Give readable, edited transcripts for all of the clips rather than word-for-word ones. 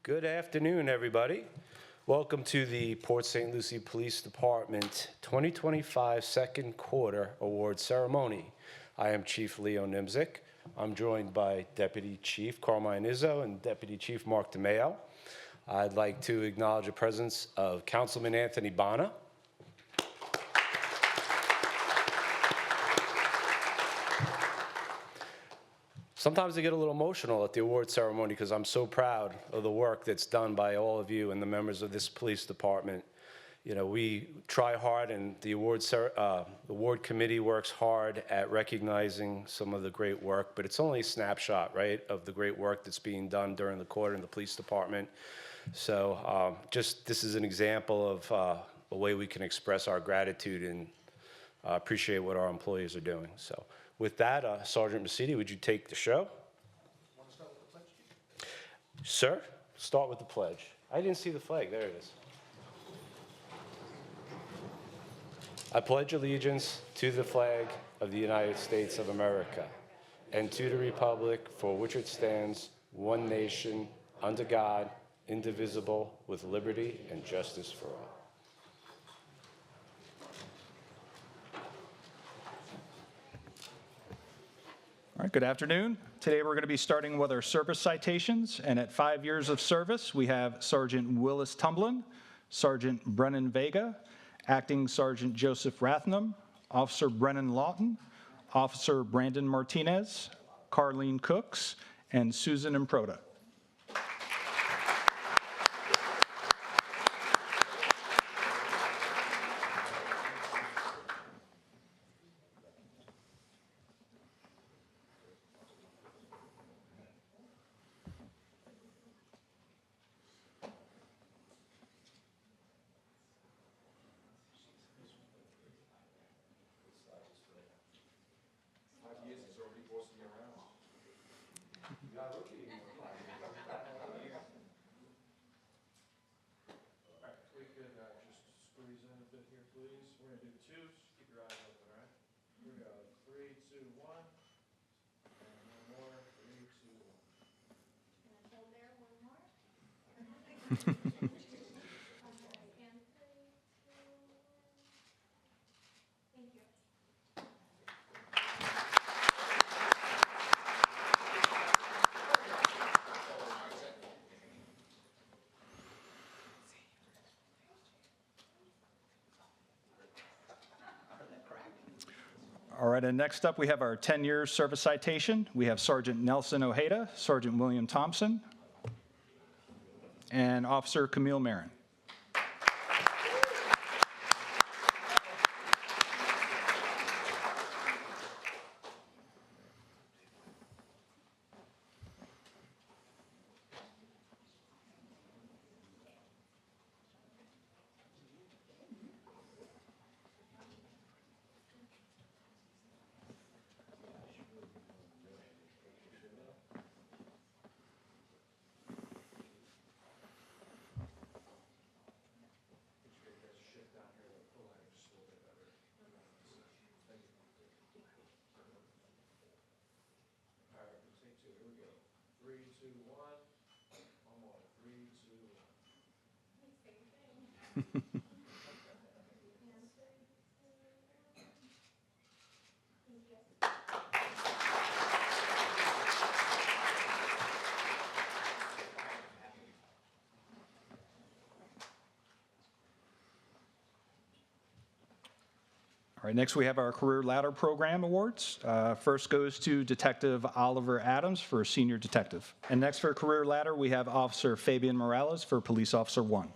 Good afternoon, everybody. Welcome to the Port St. Lucie Police Department 2025 Second Quarter Award Ceremony. I am Chief Leo Nimzik. I'm joined by Deputy Chief Carmine Izzo and Deputy Chief Mark DeMeo. I'd like to acknowledge the presence of Councilman Anthony Bana. Sometimes I get a little emotional at the award ceremony because I'm so proud of the work that's done by all of you and the members of this police department. You know, we try hard, and the award committee works hard at recognizing some of the great work, but it's only a snapshot, right, of the great work that's being done during the quarter in the police department. So this is an example of a way we can express our gratitude and appreciate what our employees are doing. So with that, Sergeant Masidi, would you take the show? Want to start with the pledge? Sir, start with the pledge. I didn't see the flag. There it is. I pledge allegiance to the flag of the United States of America and to the republic for which it stands, one nation, under God, indivisible, with liberty and justice for all. All right, good afternoon. Today we're going to be starting with our service citations, and at 5 years of service, we have Sergeant Willis Tumblin, Sergeant Brennan Vega, Acting Sergeant Joseph Rathnam, Officer Brennan Lawton, Officer Brandon Martinez, Carlene Cooks, and Susan Improta. All right, and next up we have our 10-year service citation. We have Sergeant Nelson Ojeda, Sergeant William Thompson, and Officer Camille Marin. All right, next we have our Career Ladder Program Awards. First goes to Detective Oliver Adams for Senior Detective. And next for Career Ladder, we have Officer Fabian Morales for Police Officer 1.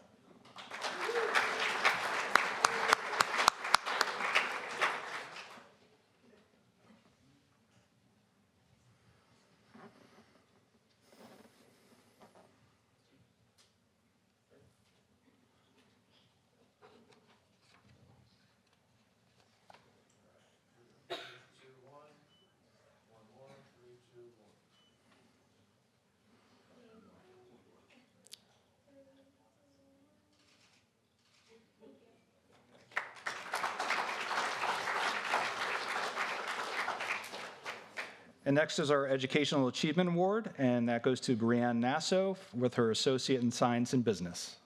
And next is our Educational Achievement Award, and that goes to Brianne Nasso with her Associate in Science and Business.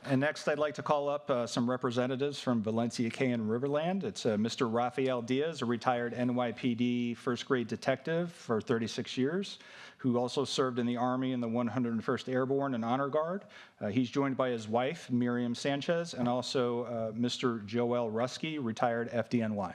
And next, I'd like to call up some representatives from Valencia K and Riverland. It's Mr. Rafael Diaz, a retired NYPD first grade detective for 36 years, who also served in the Army in the 101st Airborne and Honor Guard. He's joined by his wife, Miriam Sanchez, and also Mr. Joel Rusky, retired FDNY.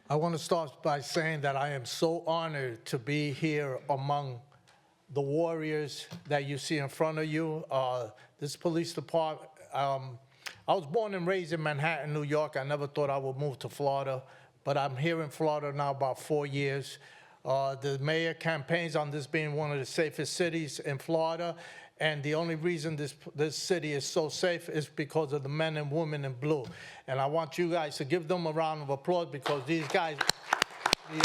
I want to start by saying that I am so honored to be here among the warriors that you see in front of you. This police department, I was born and raised in Manhattan, New York. I never thought I would move to Florida, but I'm here in Florida now about 4 years. The mayor campaigns on this being one of the safest cities in Florida, and the only reason this city is so safe is because of the men and women in blue. And I want you guys to give them a round of applause because these guys, yeah.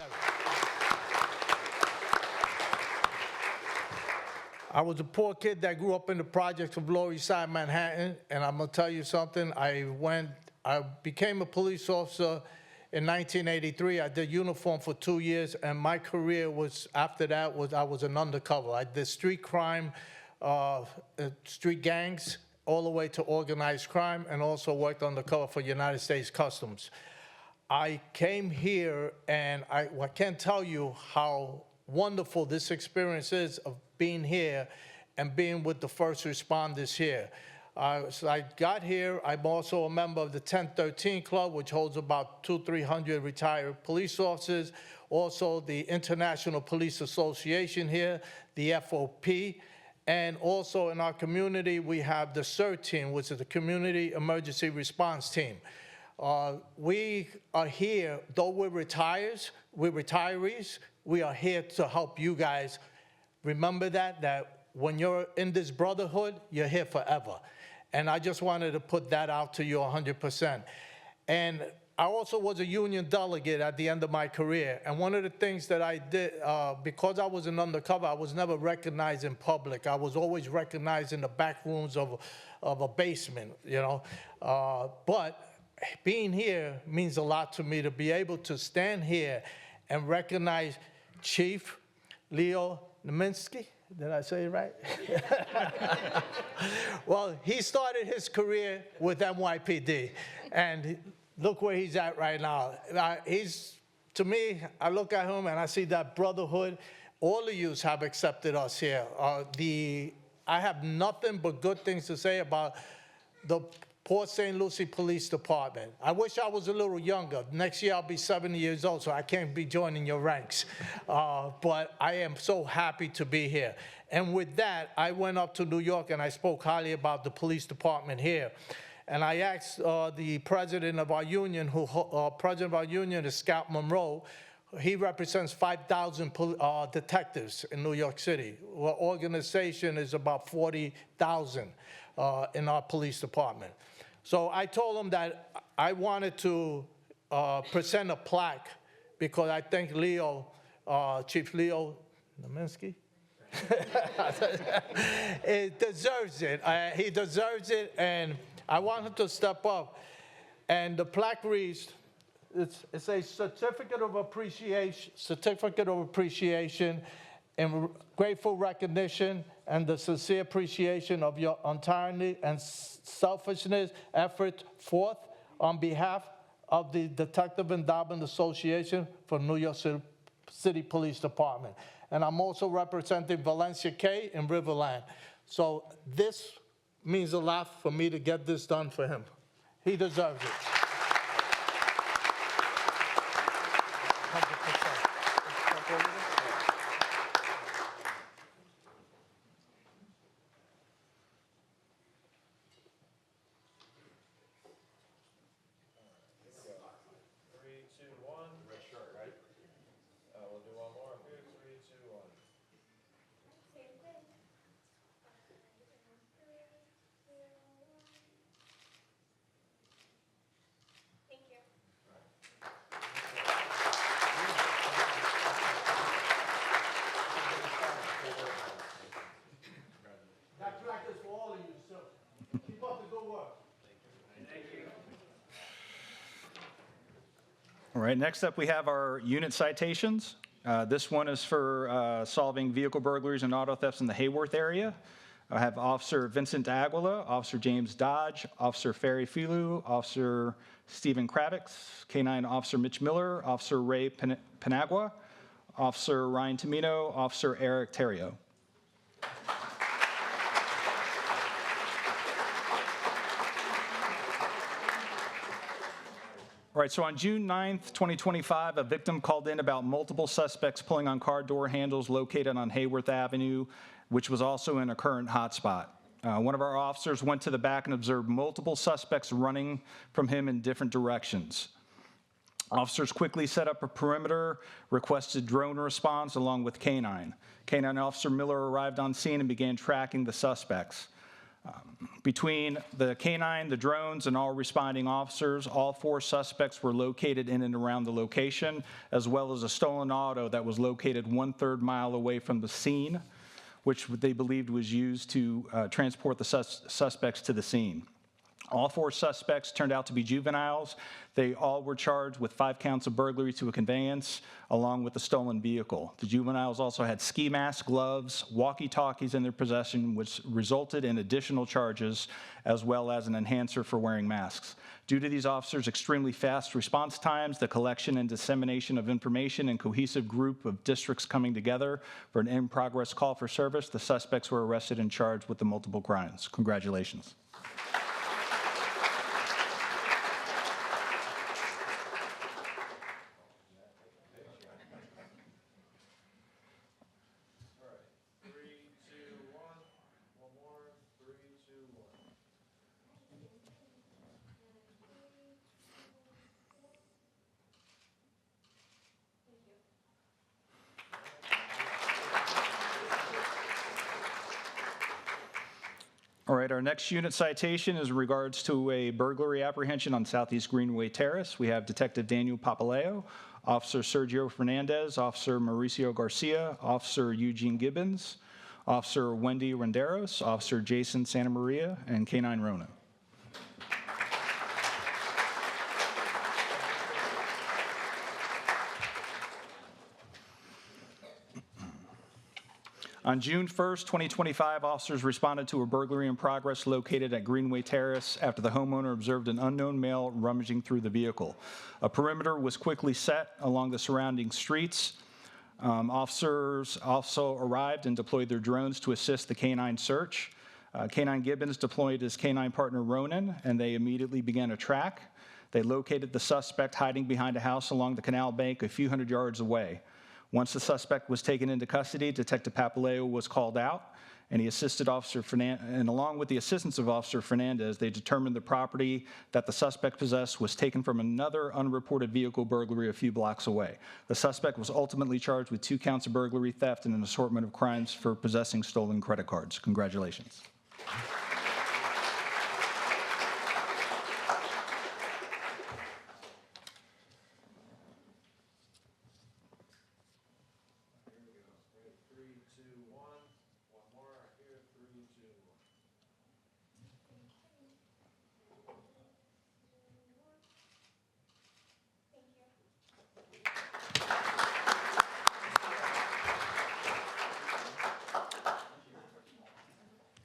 I was a poor kid that grew up in the projects of Lower East Side, Manhattan, and I'm gonna tell you something. I became a police officer in 1983. I did uniform for 2 years, and my career was, after that, I was an undercover. I did street crime, street gangs, all the way to organized crime, and also worked undercover for United States Customs. I came here, and I can't tell you how wonderful this experience is of being here and being with the first responders here. So I got here. I'm also a member of the 1013 Club, which holds about 200-300 retired police officers. Also, the International Police Association here, the FOP. And also in our community, we have the CERT team, which is the Community Emergency Response Team. We are here, though we're retirees, we are here to help you guys. Remember that when you're in this brotherhood, you're here forever. And I just wanted to put that out to you 100%. And I also was a union delegate at the end of my career. And one of the things that I did, because I was an undercover, I was never recognized in public. I was always recognized in the back rooms of a basement, you know. But being here means a lot to me, to be able to stand here and recognize Chief Leo Naminsky. Did I say it right? Well, he started his career with NYPD, and look where he's at right now. To me, I look at him and I see that brotherhood. All of you have accepted us here. I have nothing but good things to say about the Port St. Lucie Police Department. I wish I was a little younger. Next year I'll be 70 years old, so I can't be joining your ranks. But I am so happy to be here. And with that, I went up to New York and I spoke highly about the police department here. And I asked the president of our union, president of our union is Scott Monroe. He represents 5,000 detectives in New York City. Our organization is about 40,000 in our police department. So I told him that I wanted to present a plaque because I think Leo, Chief Leo Naminsky, he deserves it. He deserves it, and I want him to step up. And the plaque reads, it's a certificate of appreciation and grateful recognition and the sincere appreciation of your untiring and selfishness effort forth on behalf of the Detective Endowment Association for New York City Police Department. And I'm also representing Valencia K and Riverland. So this means a lot for me to get this done for him. He deserves it. 100%. All right, next up we have our unit citations. This one is for solving vehicle burglaries and auto thefts in the Hayworth area. I have Officer Vincent Aguila, Officer James Dodge, Officer Ferry Filu, Officer Stephen Kravitz, K-9 Officer Mitch Miller, Officer Ray Panagua, Officer Ryan Tamino, Officer Eric Terrio. All right, so on June 9th, 2025, a victim called in about multiple suspects pulling on car door handles located on Hayworth Avenue, which was also in a current hotspot. One of our officers went to the back and observed multiple suspects running from him in different directions. Officers quickly set up a perimeter, requested drone response along with K-9. K-9 Officer Miller arrived on scene and began tracking the suspects. Between the K-9, the drones, and all responding officers, all 4 suspects were located in and around the location, as well as a stolen auto that was located 1/3 mile away from the scene, which they believed was used to transport the suspects to the scene. All 4 suspects turned out to be juveniles. They all were charged with 5 counts of burglary to a conveyance, along with the stolen vehicle. The juveniles also had ski masks, gloves, walkie-talkies in their possession, which resulted in additional charges, as well as an enhancer for wearing masks. Due to these officers' extremely fast response times, the collection and dissemination of information, and cohesive group of districts coming together for an in-progress call for service, the suspects were arrested and charged with the multiple crimes. Congratulations. All right, our next unit citation is in regards to a burglary apprehension on Southeast Greenway Terrace. We have Detective Daniel Papaleo, Officer Sergio Fernandez, Officer Mauricio Garcia, Officer Eugene Gibbons, Officer Wendy Renderos, Officer Jason Santa Maria, and K-9 Rona. On June 1st, 2025, officers responded to a burglary in progress located at Greenway Terrace after the homeowner observed an unknown male rummaging through the vehicle. A perimeter was quickly set along the surrounding streets. Officers also arrived and deployed their drones to assist the K-9 search. K-9 Gibbons deployed his K-9 partner Ronan, and they immediately began a track. They located the suspect hiding behind a house along the canal bank a few hundred yards away. Once the suspect was taken into custody, Detective Papaleo was called out, and he assisted Officer Fernandez, and along with the assistance of Officer Fernandez, they determined the property that the suspect possessed was taken from another unreported vehicle burglary a few blocks away. The suspect was ultimately charged with 2 counts of burglary, theft, and an assortment of crimes for possessing stolen credit cards. Congratulations.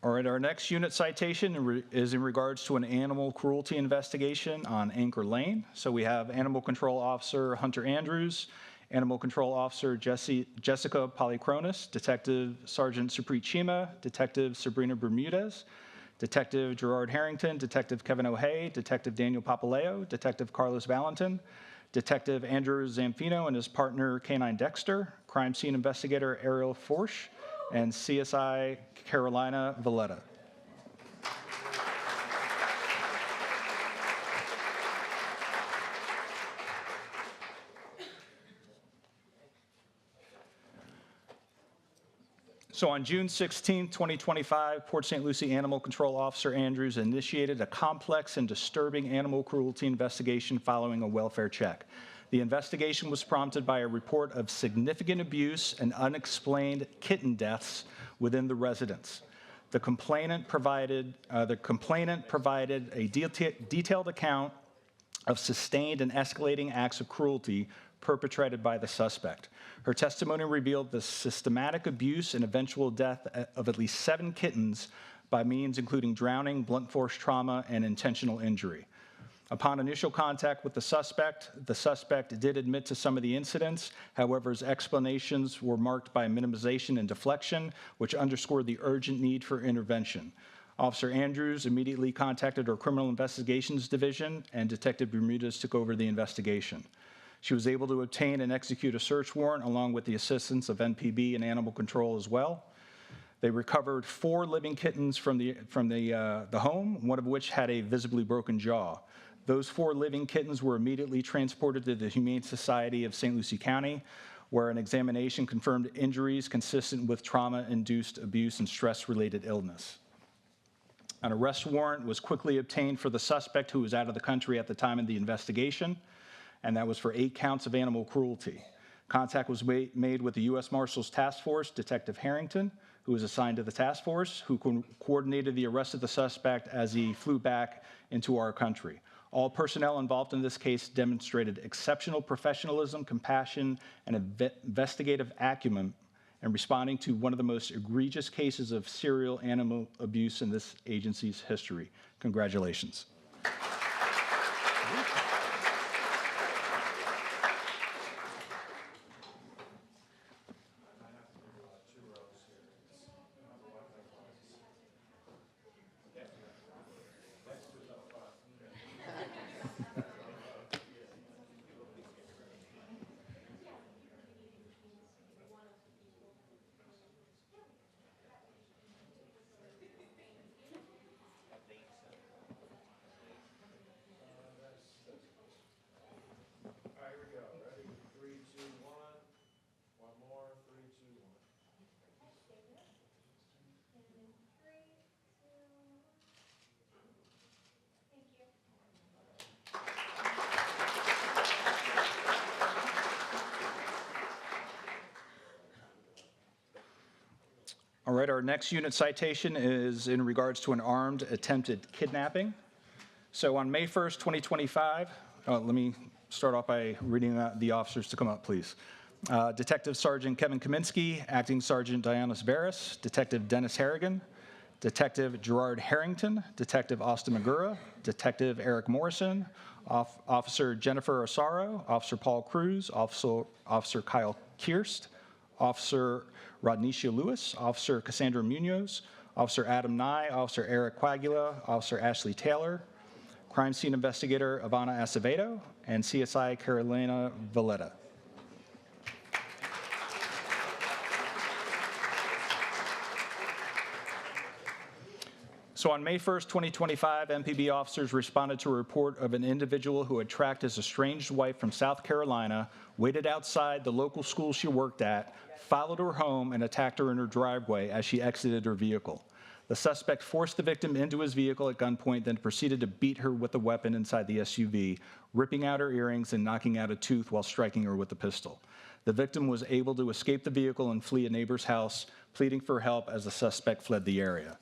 All right, our next unit citation is in regards to an animal cruelty investigation on Anchor Lane. So we have Animal Control Officer Hunter Andrews, Animal Control Officer Jessica Polychronis, Detective Sergeant Supreet Chima, Detective Sabrina Bermudez, Detective Gerard Harrington, Detective Kevin O'Hay, Detective Daniel Papaleo, Detective Carlos Valentin, Detective Andrew Zamfino and his partner K-9 Dexter, Crime Scene Investigator Ariel Forsch, and CSI Carolina Valletta. So on June 16, 2025, Port St. Lucie Animal Control Officer Andrews initiated a complex and disturbing animal cruelty investigation following a welfare check. The investigation was prompted by a report of significant abuse and unexplained kitten deaths within the residence. The complainant provided a detailed account of sustained and escalating acts of cruelty perpetrated by the suspect. Her testimony revealed the systematic abuse and eventual death of at least 7 kittens by means including drowning, blunt force trauma, and intentional injury. Upon initial contact with the suspect did admit to some of the incidents. However, his explanations were marked by minimization and deflection, which underscored the urgent need for intervention. Officer Andrews immediately contacted our Criminal Investigations Division, and Detective Bermudez took over the investigation. She was able to obtain and execute a search warrant along with the assistance of NPB and Animal Control as well. They recovered 4 living kittens from the home, one of which had a visibly broken jaw. Those 4 living kittens were immediately transported to the Humane Society of St. Lucie County, where an examination confirmed injuries consistent with trauma-induced abuse and stress-related illness. An arrest warrant was quickly obtained for the suspect, who was out of the country at the time of the investigation, and that was for 8 counts of animal cruelty. Contact was made with the U.S. Marshals Task Force, Detective Harrington, who was assigned to the task force, who coordinated the arrest of the suspect as he flew back into our country. All personnel involved in this case demonstrated exceptional professionalism, compassion, and investigative acumen in responding to one of the most egregious cases of serial animal abuse in this agency's history. Congratulations. All right, our next unit citation is in regards to an armed attempted kidnapping. So on May 1st, 2025, let me start off by reading the officers to come up, please. Detective Sergeant Kevin Kaminsky, Acting Sergeant Diana Veras, Detective Dennis Harrigan, Detective Gerard Harrington, Detective Austin Magura, Detective Eric Morrison, Officer Jennifer Osaro, Officer Paul Cruz, Officer Kyle Kirst, Officer Rodnicia Lewis, Officer Cassandra Munoz, Officer Adam Nye, Officer Eric Quagula, Officer Ashley Taylor, Crime Scene Investigator Ivana Acevedo, and CSI Carolina Valletta. So on May 1st, 2025, MPB officers responded to a report of an individual who had tracked his estranged wife from South Carolina, waited outside the local school she worked at, followed her home, and attacked her in her driveway as she exited her vehicle. The suspect forced the victim into his vehicle at gunpoint, then proceeded to beat her with a weapon inside the SUV, ripping out her earrings and knocking out a tooth while striking her with a pistol. The victim was able to escape the vehicle and flee a neighbor's house, pleading for help as the suspect fled the area.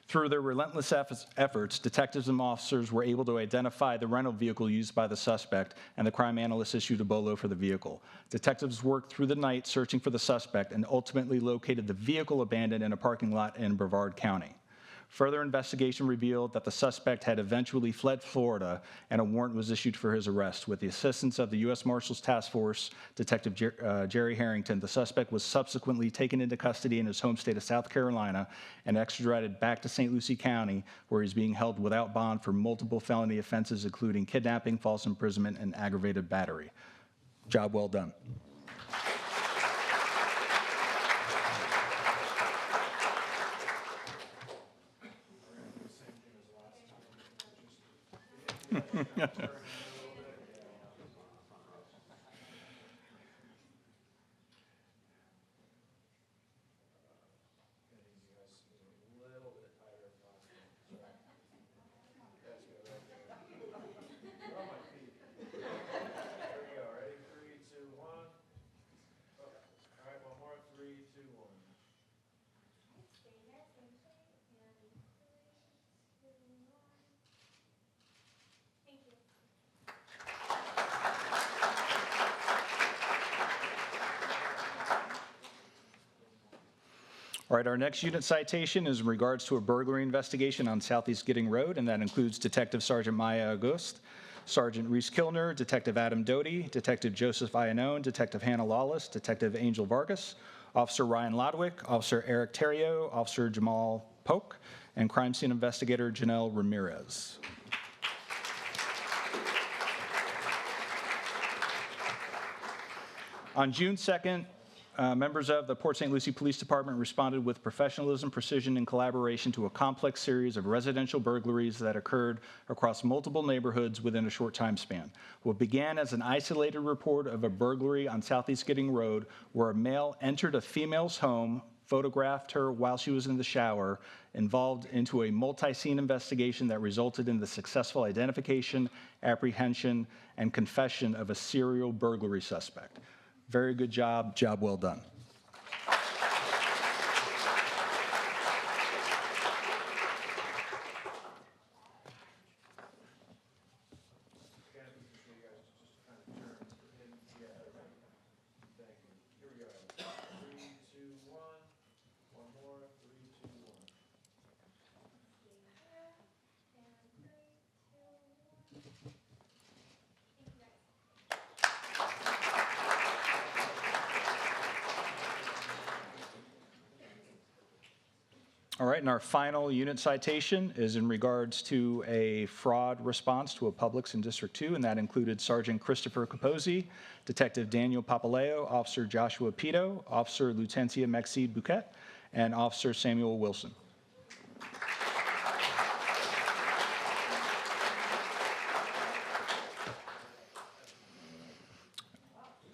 Through their relentless efforts, detectives and officers were able to identify the rental vehicle used by the suspect, and the crime analyst issued a BOLO for the vehicle. Detectives worked through the night searching for the suspect and ultimately located the vehicle abandoned in a parking lot in Brevard County. Further investigation revealed that the suspect had eventually fled Florida, and a warrant was issued for his arrest. With the assistance of the U.S. Marshals Task Force, Detective Jerry Harrington, the suspect was subsequently taken into custody in his home state of South Carolina and extradited back to St. Lucie County, where he's being held without bond for multiple felony offenses, including kidnapping, false imprisonment, and aggravated battery. Job well done. All right, our next unit citation is in regards to a burglary investigation on Southeast Gidding Road, and that includes Detective Sergeant Maya August, Sergeant Reese Kilner, Detective Adam Doty, Detective Joseph Iannone, Detective Hannah Lawless, Detective Angel Vargas, Officer Ryan Lodwick, Officer Eric Terrio, Officer Jamal Polk, and Crime Scene Investigator Janelle Ramirez. On June 2nd, members of the Port St. Lucie Police Department responded with professionalism, precision, and collaboration to a complex series of residential burglaries that occurred across multiple neighborhoods within a short time span. What began as an isolated report of a burglary on Southeast Gidding Road, where a male entered a female's home, photographed her while she was in the shower, involved into a multi-scene investigation that resulted in the successful identification, apprehension, and confession of a serial burglary suspect. Very good job. Job well done. All right, and our final unit citation is in regards to a fraud response to a Publix in District 2, and that included Sergeant Christopher Capozzi, Detective Daniel Papaleo, Officer Joshua Pito, Officer Lutencia Maxide Bouquet, and Officer Samuel Wilson.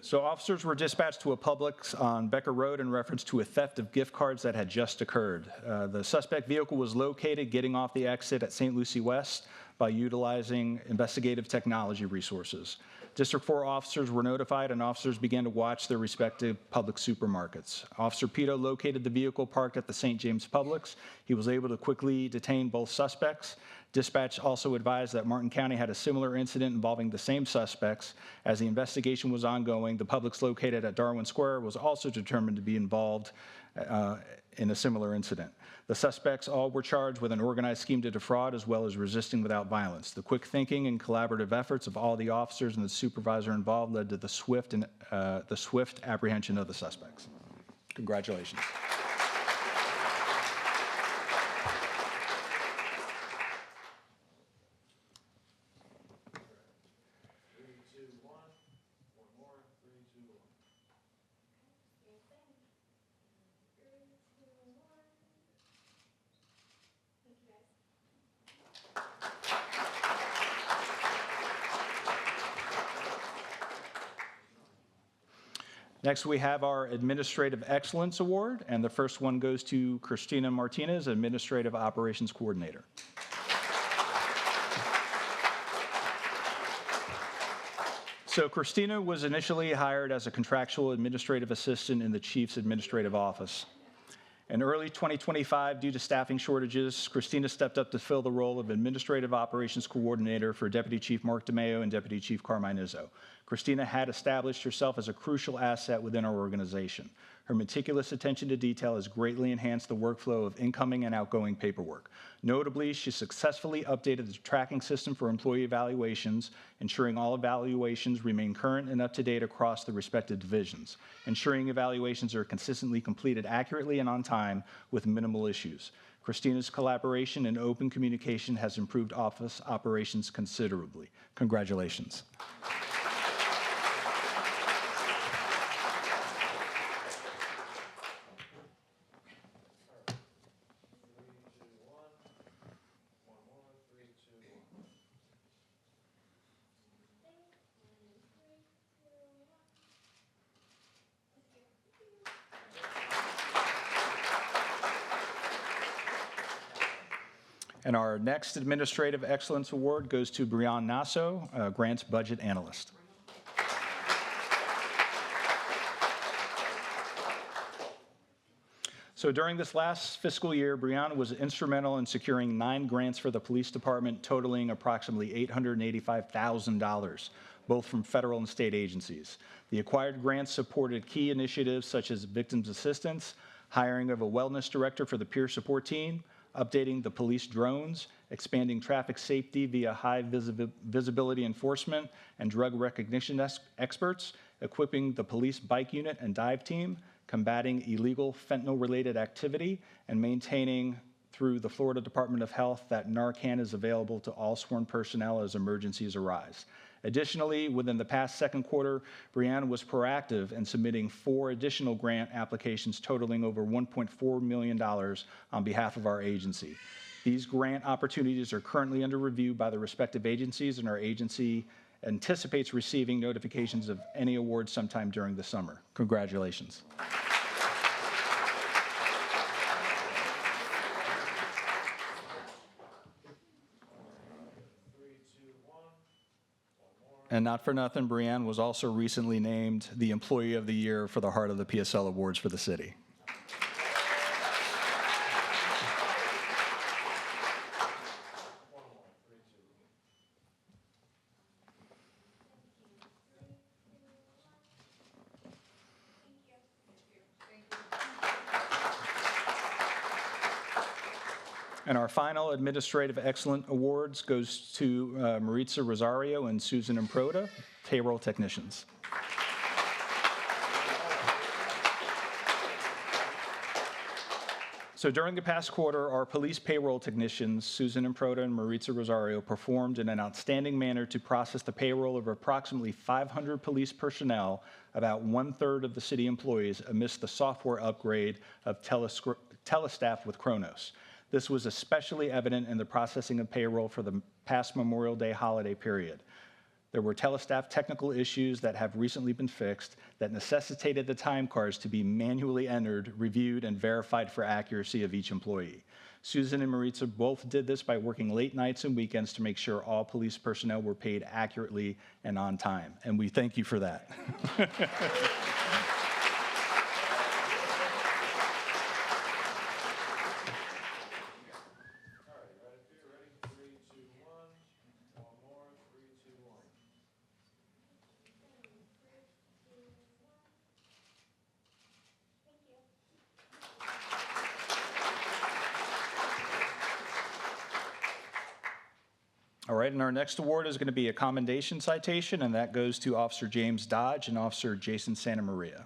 So officers were dispatched to a Publix on Becker Road in reference to a theft of gift cards that had just occurred. The suspect vehicle was located getting off the exit at St. Lucie West by utilizing investigative technology resources. District 4 officers were notified, and officers began to watch their respective Publix supermarkets. Officer Pito located the vehicle parked at the St. James Publix. He was able to quickly detain both suspects. Dispatch also advised that Martin County had a similar incident involving the same suspects. As the investigation was ongoing, the Publix located at Darwin Square was also determined to be involved in a similar incident. The suspects all were charged with an organized scheme to defraud as well as resisting without violence. The quick thinking and collaborative efforts of all the officers and the supervisor involved led to the swift apprehension of the suspects. Congratulations. Next, we have our Administrative Excellence Award, and the first one goes to Christina Martinez, Administrative Operations Coordinator. So Christina was initially hired as a contractual administrative assistant in the Chief's administrative office. In early 2025, due to staffing shortages, Christina stepped up to fill the role of Administrative Operations Coordinator for Deputy Chief Mark DeMeo and Deputy Chief Carmine Izzo. Christina had established herself as a crucial asset within our organization. Her meticulous attention to detail has greatly enhanced the workflow of incoming and outgoing paperwork. Notably, she successfully updated the tracking system for employee evaluations, ensuring all evaluations remain current and up to date across the respective divisions, ensuring evaluations are consistently completed accurately and on time with minimal issues. Christina's collaboration and open communication has improved office operations considerably. Congratulations. And our next Administrative Excellence Award goes to Brianne Nasso, Grants Budget Analyst. So during this last fiscal year, Brianna was instrumental in securing 9 grants for the police department, totaling approximately $885,000, both from federal and state agencies. The acquired grants supported key initiatives such as victims assistance, hiring of a wellness director for the peer support team, updating the police drones, expanding traffic safety via high visibility enforcement and drug recognition experts, equipping the police bike unit and dive team, combating illegal fentanyl-related activity, and maintaining through the Florida Department of Health that Narcan is available to all sworn personnel as emergencies arise. Additionally, within the past second quarter, Brianna was proactive in submitting 4 additional grant applications totaling over $1.4 million on behalf of our agency. These grant opportunities are currently under review by the respective agencies, and our agency anticipates receiving notifications of any awards sometime during the summer. Congratulations. And not for nothing, Brianne was also recently named the Employee of the Year for the Heart of the PSL Awards for the city. And our final Administrative Excellence Awards goes to Maritza Rosario and Susan Improda, payroll technicians. So during the past quarter, our police payroll technicians, Susan Improda and Maritza Rosario, performed in an outstanding manner to process the payroll of approximately 500 police personnel, about 1/3 of the city employees, amidst the software upgrade of Telestaff with Kronos. This was especially evident in the processing of payroll for the past Memorial Day holiday period. There were Telestaff technical issues that have recently been fixed that necessitated the time cards to be manually entered, reviewed, and verified for accuracy of each employee. Susan and Maritza both did this by working late nights and weekends to make sure all police personnel were paid accurately and on time, and we thank you for that. All right, and our next award is going to be a commendation citation, and that goes to Officer James Dodge and Officer Jason Santamaria.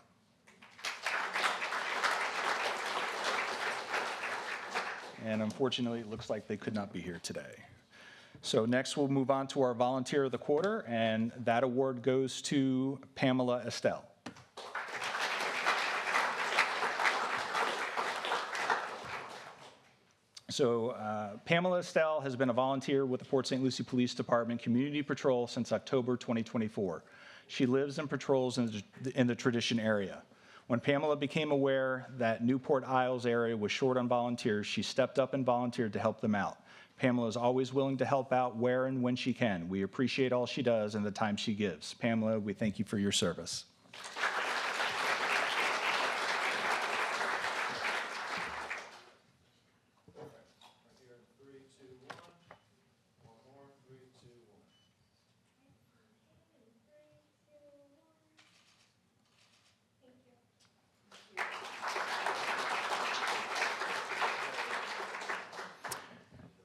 And unfortunately, it looks like they could not be here today. So next, we'll move on to our Volunteer of the Quarter, and that award goes to Pamela Estelle. So Pamela Estelle has been a volunteer with the Port St. Lucie Police Department Community Patrol since October 2024. She lives and patrols in the Tradition area. When Pamela became aware that Newport Isles area was short on volunteers, she stepped up and volunteered to help them out. Pamela is always willing to help out where and when she can. We appreciate all she does and the time she gives. Pamela, we thank you for your service.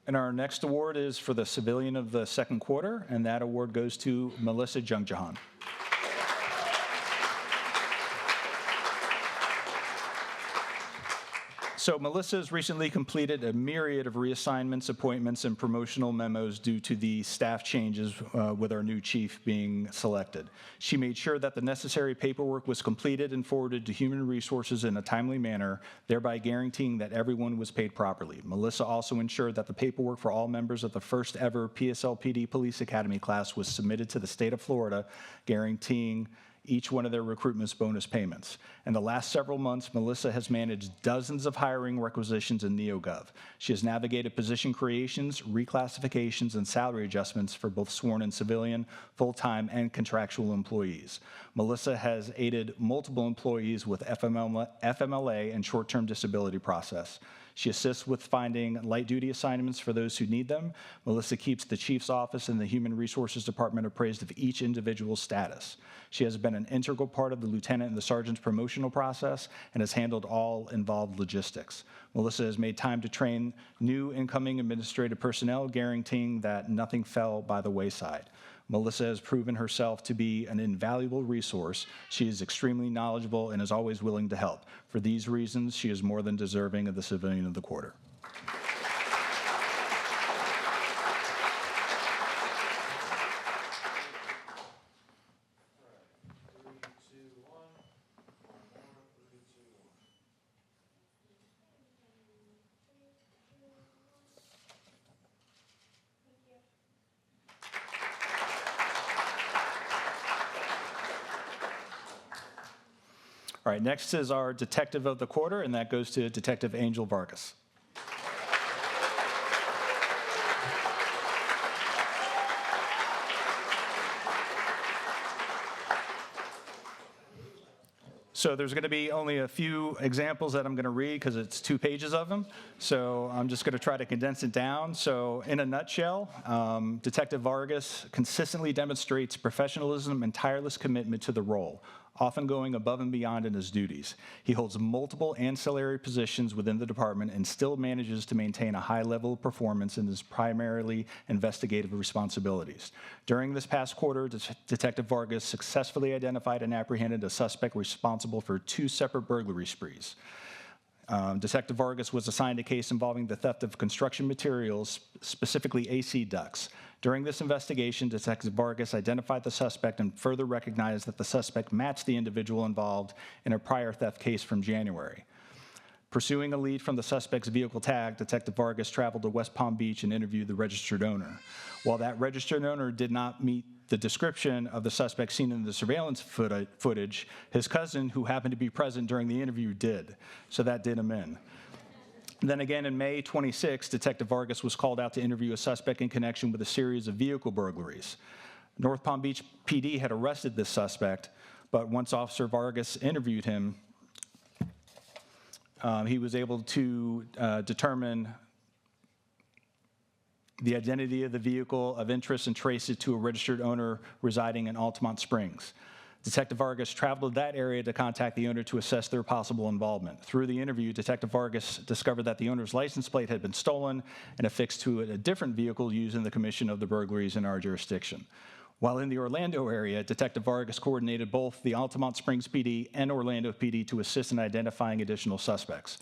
And our next award is for the Civilian of the Second Quarter, and that award goes to Melissa Jungjahan. So Melissa has recently completed a myriad of reassignments, appointments, and promotional memos due to the staff changes with our new chief being selected. She made sure that the necessary paperwork was completed and forwarded to Human Resources in a timely manner, thereby guaranteeing that everyone was paid properly. Melissa also ensured that the paperwork for all members of the first ever PSLPD Police Academy class was submitted to the state of Florida, guaranteeing each one of their recruitment's bonus payments. In the last several months, Melissa has managed dozens of hiring requisitions in NeoGov. She has navigated position creations, reclassifications, and salary adjustments for both sworn and civilian, full-time, and contractual employees. Melissa has aided multiple employees with FMLA and short-term disability process. She assists with finding light-duty assignments for those who need them. Melissa keeps the Chief's office and the Human Resources Department appraised of each individual's status. She has been an integral part of the lieutenant and the sergeant's promotional process and has handled all involved logistics. Melissa has made time to train new incoming administrative personnel, guaranteeing that nothing fell by the wayside. Melissa has proven herself to be an invaluable resource. She is extremely knowledgeable and is always willing to help. For these reasons, she is more than deserving of the Civilian of the Quarter. All right, next is our Detective of the Quarter, and that goes to Detective Angel Vargas. So there's going to be only a few examples that I'm going to read because it's 2 pages of them. So I'm just going to try to condense it down. So in a nutshell, Detective Vargas consistently demonstrates professionalism and tireless commitment to the role, often going above and beyond in his duties. He holds multiple ancillary positions within the department and still manages to maintain a high level of performance in his primarily investigative responsibilities. During this past quarter, Detective Vargas successfully identified and apprehended a suspect responsible for 2 separate burglary sprees. Detective Vargas was assigned a case involving the theft of construction materials, specifically AC ducts. During this investigation, Detective Vargas identified the suspect and further recognized that the suspect matched the individual involved in a prior theft case from January. Pursuing a lead from the suspect's vehicle tag, Detective Vargas traveled to West Palm Beach and interviewed the registered owner. While that registered owner did not meet the description of the suspect seen in the surveillance footage, his cousin, who happened to be present during the interview, did. So that did him in. Then again, in May 26, Detective Vargas was called out to interview a suspect in connection with a series of vehicle burglaries. North Palm Beach PD had arrested this suspect, but once Officer Vargas interviewed him, he was able to determine the identity of the vehicle of interest and trace it to a registered owner residing in Altamont Springs. Detective Vargas traveled to that area to contact the owner to assess their possible involvement. Through the interview, Detective Vargas discovered that the owner's license plate had been stolen and affixed to a different vehicle used in the commission of the burglaries in our jurisdiction. While in the Orlando area, Detective Vargas coordinated both the Altamont Springs PD and Orlando PD to assist in identifying additional suspects.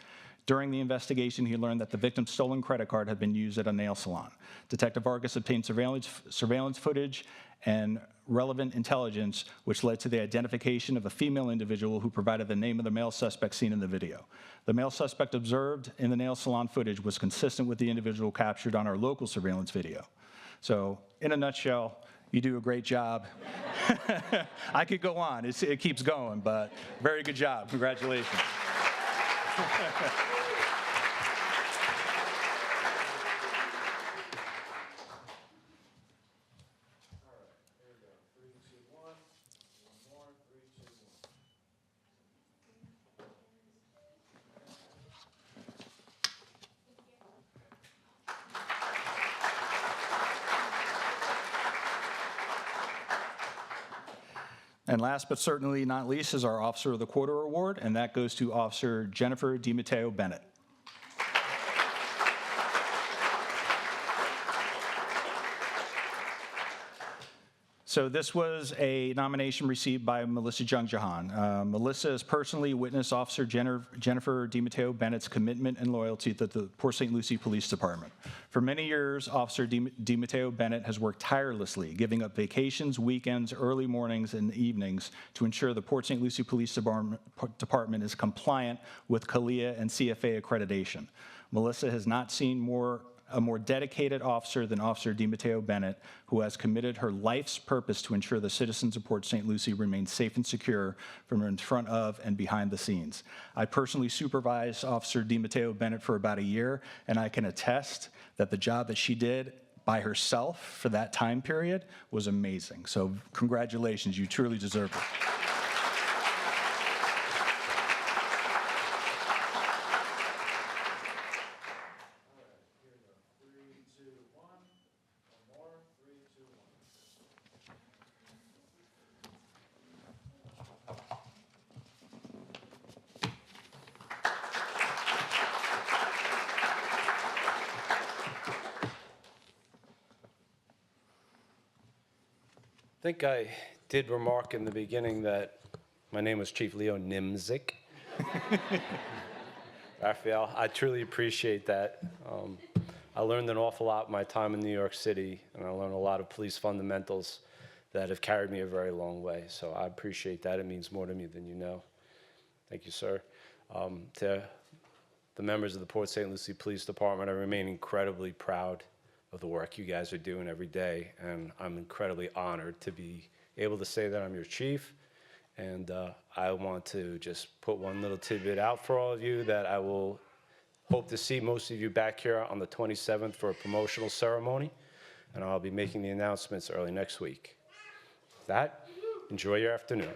During the investigation, he learned that the victim's stolen credit card had been used at a nail salon. Detective Vargas obtained surveillance footage and relevant intelligence, which led to the identification of a female individual who provided the name of the male suspect seen in the video. The male suspect observed in the nail salon footage was consistent with the individual captured on our local surveillance video. So, in a nutshell, you do a great job. I could go on. It keeps going, but very good job. Congratulations. And last but certainly not least is our Officer of the Quarter Award, and that goes to Officer Jennifer DiMatteo Bennett. So this was a nomination received by Melissa Jungjahan. Melissa has personally witnessed Officer Jennifer DiMatteo Bennett's commitment and loyalty to the Port St. Lucie Police Department. For many years, Officer DiMatteo Bennett has worked tirelessly, giving up vacations, weekends, early mornings, and evenings to ensure the Port St. Lucie Police Department is compliant with CALIA and CFA accreditation. Melissa has not seen a more dedicated officer than Officer DiMatteo Bennett, who has committed her life's purpose to ensure the citizens of Port St. Lucie remain safe and secure from in front of and behind the scenes. I personally supervised Officer DiMatteo Bennett for about a year, and I can attest that the job that she did by herself for that time period was amazing. So congratulations, you truly deserve it. think I did remark in the beginning that my name was Chief Leo Nimzik. Raphael, I truly appreciate that. I learned an awful lot in my time in New York City, and I learned a lot of police fundamentals that have carried me a very long way. So I appreciate that. It means more to me than you know. Thank you, sir. To the members of the Port St. Lucie Police Department, I remain incredibly proud of the work you guys are doing every day, and I'm incredibly honored to be able to say that I'm your chief. And I want to just put one little tidbit out for all of you that I will hope to see most of you back here on the 27th for a promotional ceremony, and I'll be making the announcements early next week. With that, enjoy your afternoon.